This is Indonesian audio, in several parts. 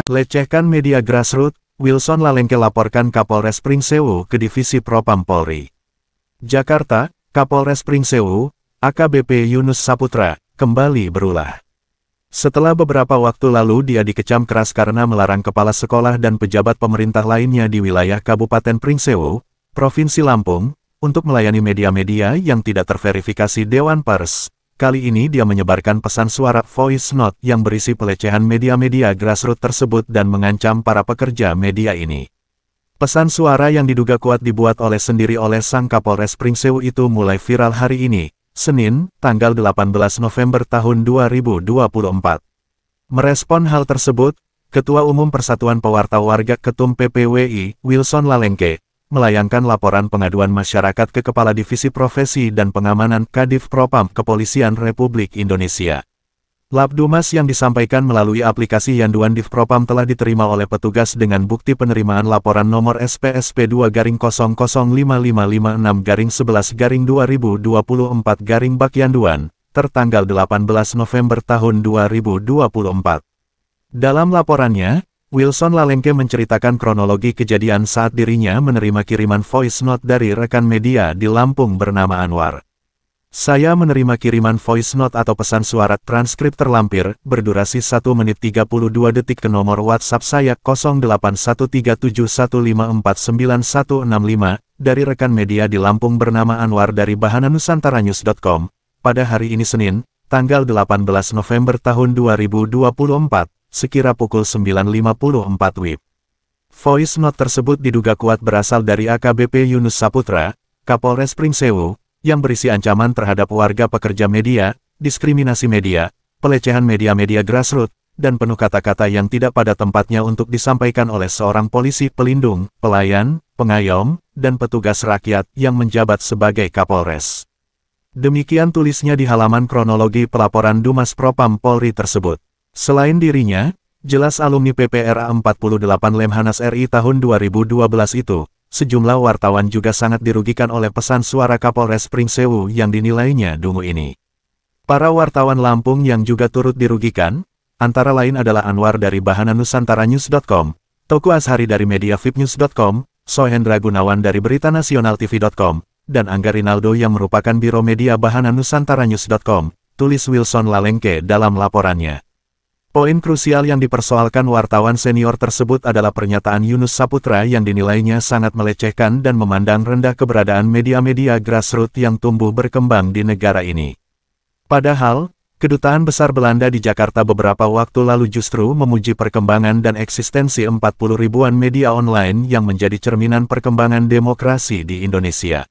Lecehkan media grassroots, Wilson Lalengke laporkan Kapolres Pringsewu ke Divisi Propam Polri. Jakarta, Kapolres Pringsewu, AKBP Yunus Saputra, kembali berulah. Setelah beberapa waktu lalu dia dikecam keras karena melarang kepala sekolah dan pejabat pemerintah lainnya di wilayah Kabupaten Pringsewu, Provinsi Lampung, untuk melayani media-media yang tidak terverifikasi Dewan Pers. Kali ini dia menyebarkan pesan suara voice note yang berisi pelecehan media-media grassroots tersebut dan mengancam para pekerja media ini. Pesan suara yang diduga kuat dibuat sendiri oleh sang Kapolres Pringsewu itu mulai viral hari ini, Senin, tanggal 18 November tahun 2024. Merespon hal tersebut, Ketua Umum Persatuan Pewarta Warga Ketum PPWI, Wilson Lalengke, melayangkan laporan pengaduan masyarakat ke Kepala Divisi Profesi dan Pengamanan Kadif Propam Kepolisian Republik Indonesia. Labdumas yang disampaikan melalui aplikasi Yanduan Divpropam telah diterima oleh petugas dengan bukti penerimaan laporan nomor SPSP 2-005556-11-2024 Yanduan, tertanggal 18 November tahun 2024. Dalam laporannya, Wilson Lalengke menceritakan kronologi kejadian saat dirinya menerima kiriman voice note dari rekan media di Lampung bernama Anwar. Saya menerima kiriman voice note atau pesan suara transkrip terlampir, berdurasi 1 menit 32 detik ke nomor WhatsApp saya 081371549165 dari rekan media di Lampung bernama Anwar dari bahananusantarannews.com, pada hari ini Senin, tanggal 18 November tahun 2024. Sekira pukul 9.54 WIB. Voice note tersebut diduga kuat berasal dari AKBP Yunus Saputra, Kapolres Pringsewu, yang berisi ancaman terhadap warga pekerja media, diskriminasi media, pelecehan media-media grassroots, dan penuh kata-kata yang tidak pada tempatnya untuk disampaikan oleh seorang polisi pelindung, pelayan, pengayom, dan petugas rakyat yang menjabat sebagai Kapolres. Demikian tulisnya di halaman kronologi pelaporan Dumas Propam Polri tersebut. Selain dirinya, jelas alumni PPRA 48 Lemhanas RI tahun 2012 itu, sejumlah wartawan juga sangat dirugikan oleh pesan suara Kapolres Pringsewu yang dinilainya dungu ini. Para wartawan Lampung yang juga turut dirugikan, antara lain adalah Anwar dari bahananusantarannews.com, Toku Ashari dari mediavipnews.com, Sohendra Gunawan dari beritanasionaltv.com, dan Angga Rinaldo yang merupakan Biro Media bahananusantarannews.com, tulis Wilson Lalengke dalam laporannya. Poin krusial yang dipersoalkan wartawan senior tersebut adalah pernyataan Yunus Saputra yang dinilainya sangat melecehkan dan memandang rendah keberadaan media-media grassroots yang tumbuh berkembang di negara ini. Padahal, Kedutaan Besar Belanda di Jakarta beberapa waktu lalu justru memuji perkembangan dan eksistensi 40 ribuan media online yang menjadi cerminan perkembangan demokrasi di Indonesia.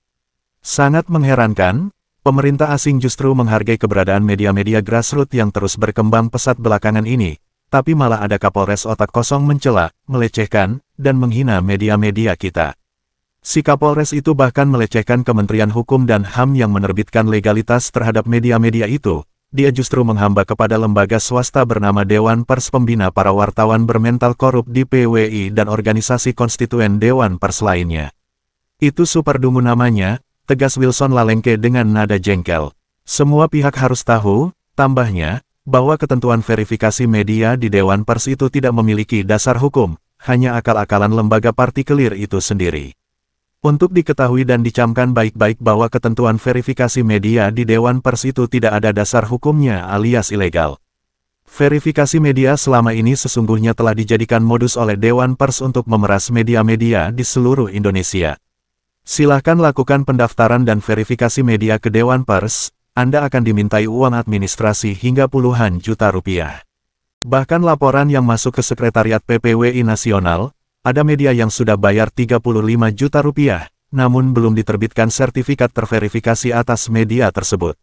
Sangat mengherankan, pemerintah asing justru menghargai keberadaan media-media grassroots yang terus berkembang pesat belakangan ini, tapi malah ada Kapolres otak kosong mencela, melecehkan, dan menghina media-media kita. Si Kapolres itu bahkan melecehkan Kementerian Hukum dan HAM yang menerbitkan legalitas terhadap media-media itu. Dia justru menghamba kepada lembaga swasta bernama Dewan Pers pembina para wartawan bermental korup di PWI dan organisasi konstituen Dewan Pers lainnya. Itu super dungu namanya, tegas Wilson Lalengke dengan nada jengkel. Semua pihak harus tahu, tambahnya, bahwa ketentuan verifikasi media di Dewan Pers itu tidak memiliki dasar hukum, hanya akal-akalan lembaga partikelir itu sendiri. Untuk diketahui dan dicamkan baik-baik bahwa ketentuan verifikasi media di Dewan Pers itu tidak ada dasar hukumnya alias ilegal. Verifikasi media selama ini sesungguhnya telah dijadikan modus oleh Dewan Pers untuk memeras media-media di seluruh Indonesia. Silahkan lakukan pendaftaran dan verifikasi media ke Dewan Pers, Anda akan dimintai uang administrasi hingga puluhan juta rupiah. Bahkan laporan yang masuk ke Sekretariat PPWI Nasional, ada media yang sudah bayar 35 juta rupiah, namun belum diterbitkan sertifikat terverifikasi atas media tersebut.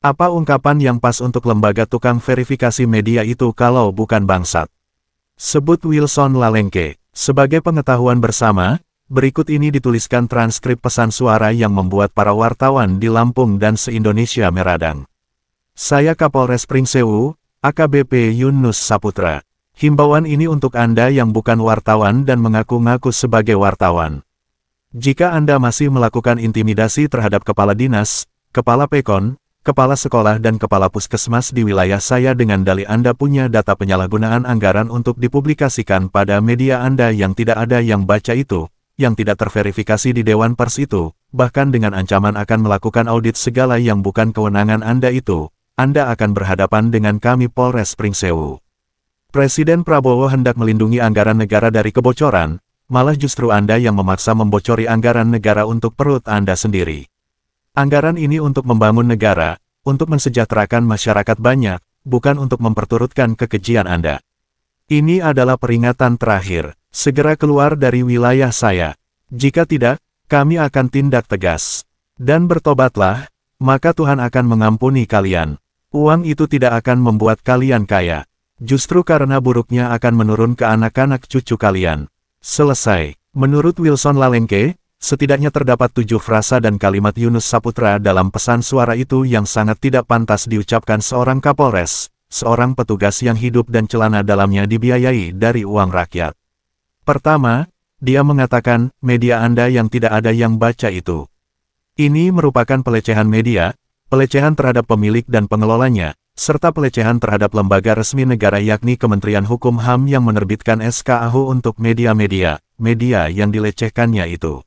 Apa ungkapan yang pas untuk lembaga tukang verifikasi media itu kalau bukan bangsat? Sebut Wilson Lalengke. Sebagai pengetahuan bersama, berikut ini dituliskan transkrip pesan suara yang membuat para wartawan di Lampung dan se-Indonesia meradang. Saya Kapolres Pringsewu, AKBP Yunus Saputra. Himbauan ini untuk Anda yang bukan wartawan dan mengaku-ngaku sebagai wartawan. Jika Anda masih melakukan intimidasi terhadap kepala dinas, kepala pekon, kepala sekolah dan kepala puskesmas di wilayah saya dengan dalih Anda punya data penyalahgunaan anggaran untuk dipublikasikan pada media Anda yang tidak ada yang baca itu, yang tidak terverifikasi di Dewan Pers itu, bahkan dengan ancaman akan melakukan audit segala yang bukan kewenangan Anda itu, Anda akan berhadapan dengan kami Polres Pringsewu. Presiden Prabowo hendak melindungi anggaran negara dari kebocoran, malah justru Anda yang memaksa membocori anggaran negara untuk perut Anda sendiri. Anggaran ini untuk membangun negara, untuk mensejahterakan masyarakat banyak, bukan untuk memperturutkan kekejian Anda. Ini adalah peringatan terakhir, segera keluar dari wilayah saya. Jika tidak, kami akan tindak tegas. Dan bertobatlah, maka Tuhan akan mengampuni kalian. Uang itu tidak akan membuat kalian kaya. Justru karena buruknya akan menurun ke anak-anak cucu kalian. Selesai. Menurut Wilson Lalengke, setidaknya terdapat 7 frasa dan kalimat Yunus Saputra dalam pesan suara itu yang sangat tidak pantas diucapkan seorang Kapolres, seorang petugas yang hidup dan celana dalamnya dibiayai dari uang rakyat. Pertama, dia mengatakan, media Anda yang tidak ada yang baca itu. Ini merupakan pelecehan media, pelecehan terhadap pemilik dan pengelolanya, serta pelecehan terhadap lembaga resmi negara yakni Kementerian Hukum HAM yang menerbitkan SKAHU untuk media-media yang dilecehkannya itu.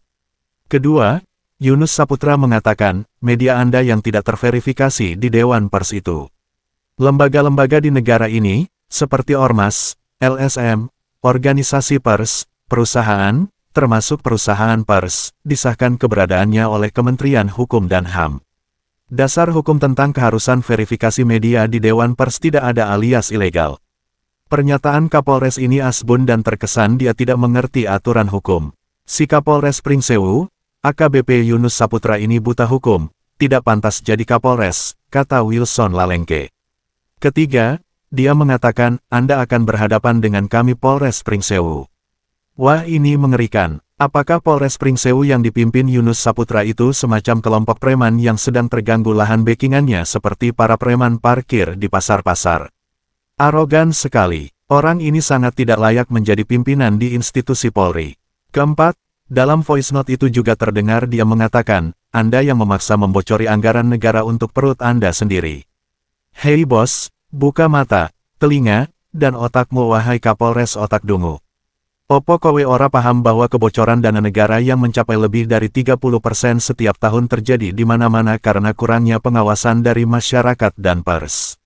Kedua, Yunus Saputra mengatakan, media Anda yang tidak terverifikasi di Dewan Pers itu. Lembaga-lembaga di negara ini, seperti Ormas, LSM, organisasi pers, perusahaan, termasuk perusahaan pers, disahkan keberadaannya oleh Kementerian Hukum dan HAM. Dasar hukum tentang keharusan verifikasi media di Dewan Pers tidak ada alias ilegal. Pernyataan Kapolres ini asbun dan terkesan dia tidak mengerti aturan hukum. Si Kapolres Pringsewu, AKBP Yunus Saputra ini buta hukum, tidak pantas jadi Kapolres, kata Wilson Lalengke. Ketiga, dia mengatakan, Anda akan berhadapan dengan kami Polres Pringsewu. Wah, ini mengerikan. Apakah Polres Pringsewu yang dipimpin Yunus Saputra itu semacam kelompok preman yang sedang terganggu lahan backingannya seperti para preman parkir di pasar-pasar? Arogan sekali. Orang ini sangat tidak layak menjadi pimpinan di institusi Polri. Keempat, dalam voice note itu juga terdengar dia mengatakan, Anda yang memaksa membocori anggaran negara untuk perut Anda sendiri. Hei bos, buka mata, telinga, dan otakmu wahai Kapolres otak dungu. Opo kowe ora paham bahwa kebocoran dana negara yang mencapai lebih dari 30% setiap tahun terjadi di mana-mana karena kurangnya pengawasan dari masyarakat dan pers.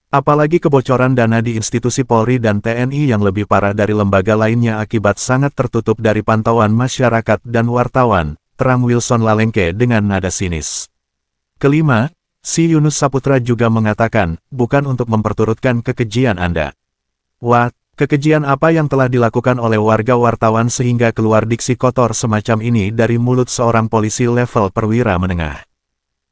Apalagi kebocoran dana di institusi Polri dan TNI yang lebih parah dari lembaga lainnya akibat sangat tertutup dari pantauan masyarakat dan wartawan, terang Wilson Lalengke dengan nada sinis. Kelima, si Yunus Saputra juga mengatakan, bukan untuk memperturutkan kekejian Anda. Wah, kekejian apa yang telah dilakukan oleh warga wartawan sehingga keluar diksi kotor semacam ini dari mulut seorang polisi level perwira menengah?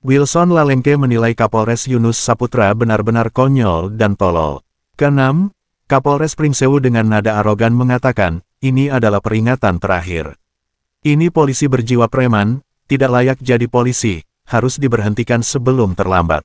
Wilson Lalengke menilai Kapolres Yunus Saputra benar-benar konyol dan tolol. Keenam, Kapolres Pringsewu dengan nada arogan mengatakan, ini adalah peringatan terakhir. Ini polisi berjiwa preman, tidak layak jadi polisi, harus diberhentikan sebelum terlambat.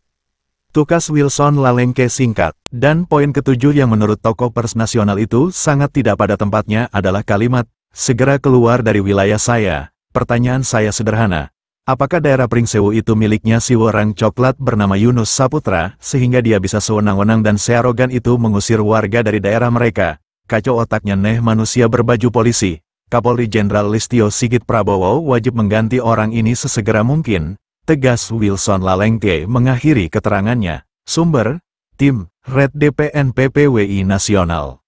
Tukas Wilson Lalengke singkat. Dan poin ketujuh yang menurut tokoh pers nasional itu sangat tidak pada tempatnya adalah kalimat, segera keluar dari wilayah saya. Pertanyaan saya sederhana. Apakah daerah Pringsewu itu miliknya si orang coklat bernama Yunus Saputra, sehingga dia bisa sewenang-wenang dan searogan itu mengusir warga dari daerah mereka? Kacau otaknya neh manusia berbaju polisi. Kapolri Jenderal Listio Sigit Prabowo wajib mengganti orang ini sesegera mungkin. Tegas Wilson Lalengke mengakhiri keterangannya. Sumber, Tim, Red DPN PPWI Nasional.